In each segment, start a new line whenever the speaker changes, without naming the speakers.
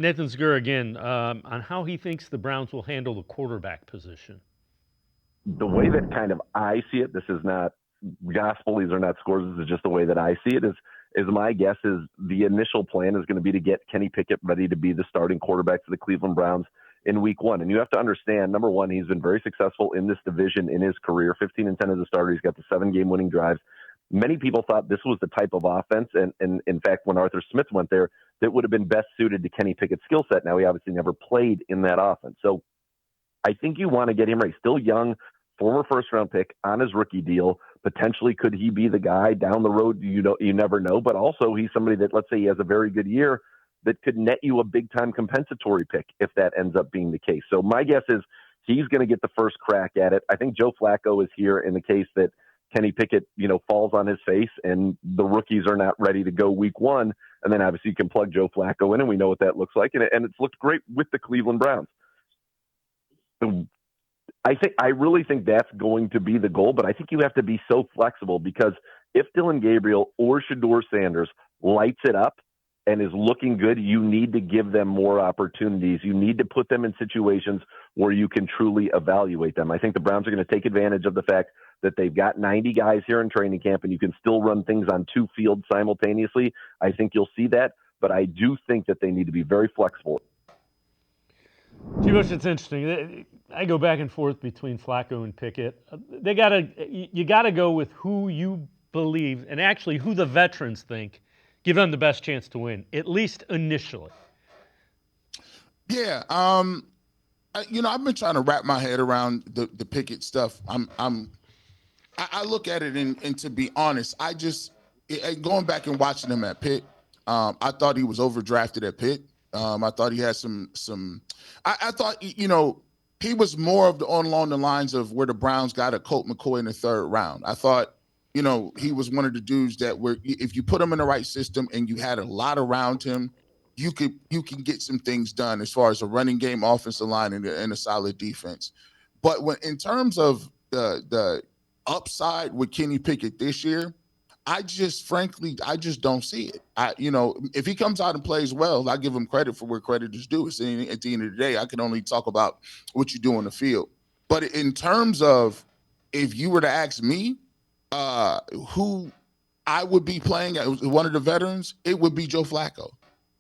Nathan Zegura again on how he thinks the Browns will handle the quarterback position.
The way that kind of I see it, this is not gospel, these are not scores, this is just the way that I see it, is my guess is the initial plan is going to be to get Kenny Pickett ready to be the starting quarterback for the Cleveland Browns in week one. And you have to understand, number one, he's been very successful in this division in his career, 15-10 as a starter. He's got the 7-game winning drives. Many people thought this was the type of offense, and in fact, when Arthur Smith went there, that would have been best suited to Kenny Pickett's skill set. Now, he obviously never played in that offense. So I think you want to get him ready. Still young, former first-round pick on his rookie deal. Potentially, could he be the guy down the road? You never know. But also, he's somebody that, let's say, he has a very good year that could net you a big-time compensatory pick if that ends up being the case. So my guess is he's going to get the first crack at it. I think Joe Flacco is here in the case that Kenny Pickett, falls on his face and the rookies are not ready to go week one. And then obviously you can plug Joe Flacco in, and we know what that looks like. And it's looked great with the Cleveland Browns. I really think that's going to be the goal, but I think you have to be so flexible because if Dylan Gabriel or Shedeur Sanders lights it up and is looking good, you need to give them more opportunities. You need to put them in situations where you can truly evaluate them. I think the Browns are going to take advantage of the fact that they've got 90 guys here in training camp and you can still run things on two fields simultaneously. I think you'll see that, but I do think that they need to be very flexible.
G-Bush, it's interesting. I go back and forth between Flacco and Pickett. You gotta go with who you believe and actually who the veterans think give them the best chance to win, at least initially.
Yeah, I've been trying to wrap my head around the Pickett stuff. I look at it and to be honest, going back and watching him at Pitt, I thought he was overdrafted at Pitt. I thought he had some. I thought he was more of along the lines of where the Browns got a Colt McCoy in the third round. I thought he was one of the dudes that were, if you put him in the right system and you had a lot around him, you can get some things done as far as a running game, offensive line, and a solid defense. But when in terms of the upside with Kenny Pickett this year, I just don't see it. If he comes out and plays well, I give him credit for where credit is due. At the end of the day, I can only talk about what you do on the field. But in terms of, if you were to ask me, who I would be playing as one of the veterans, it would be Joe Flacco.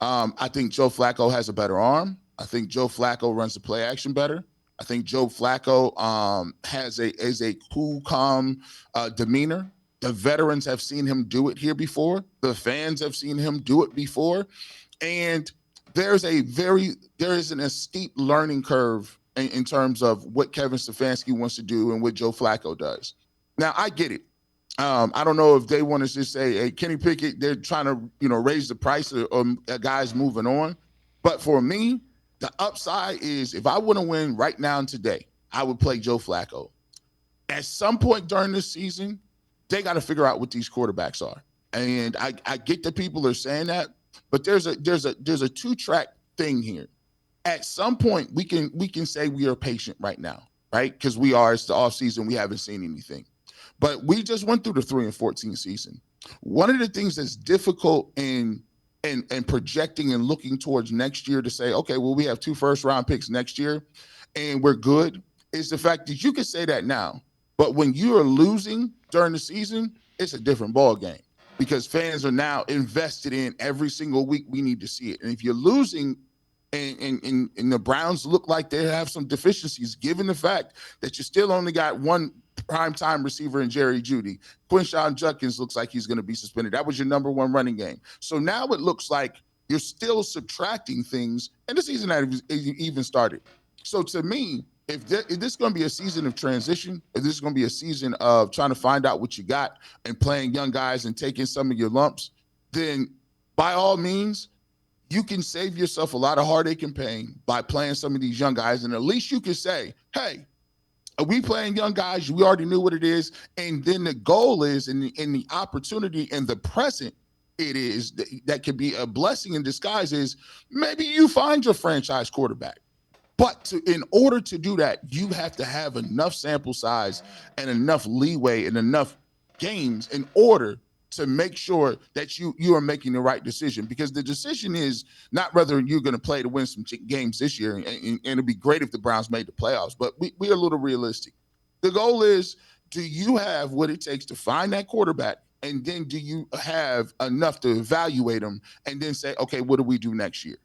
I think Joe Flacco has a better arm. I think Joe Flacco runs the play action better. I think Joe Flacco is a cool, calm demeanor. The veterans have seen him do it here before. The fans have seen him do it before. And there is a steep learning curve in terms of what Kevin Stefanski wants to do and what Joe Flacco does. Now, I get it. I don't know if they want to just say, hey, Kenny Pickett, they're trying to, raise the price of guys moving on. But for me, the upside is if I want to win right now and today, I would play Joe Flacco. At some point during this season, they got to figure out what these quarterbacks are. And I get that people are saying that, but there's a 2-track thing here. At some point, we can say we are patient right now, right? Because it's the offseason, we haven't seen anything. But we just went through the 3-14 season. One of the things that's difficult in projecting and looking towards next year to say, okay, well, we have 2 first-round picks next year and we're good, is the fact that you can say that now. But when you are losing during the season, it's a different ball game because fans are now invested in every single week. We need to see it. And if you're losing and the Browns look like they have some deficiencies, given the fact that you still only got one primetime receiver in Jerry Jeudy. Quinshon Judkins looks like he's going to be suspended. That was your number 1 running game. So now it looks like you're still subtracting things, and the season hasn't even started. So to me, if this is going to be a season of transition, if this is going to be a season of trying to find out what you got and playing young guys and taking some of your lumps, then by all means, you can save yourself a lot of heartache and pain by playing some of these young guys. And at least you can say, hey, are we playing young guys? We already knew what it is. And then the goal is in the opportunity and the present it is that can be a blessing in disguise is maybe you find your franchise quarterback. But in order to do that, you have to have enough sample size and enough leeway and enough games in order to make sure that you are making the right decision, because the decision is not whether you're going to play to win some games this year, and it'd be great if the Browns made the playoffs, but we are a little realistic. The goal is, do you have what it takes to find that quarterback, and then do you have enough to evaluate them and then say, okay, what do we do next year?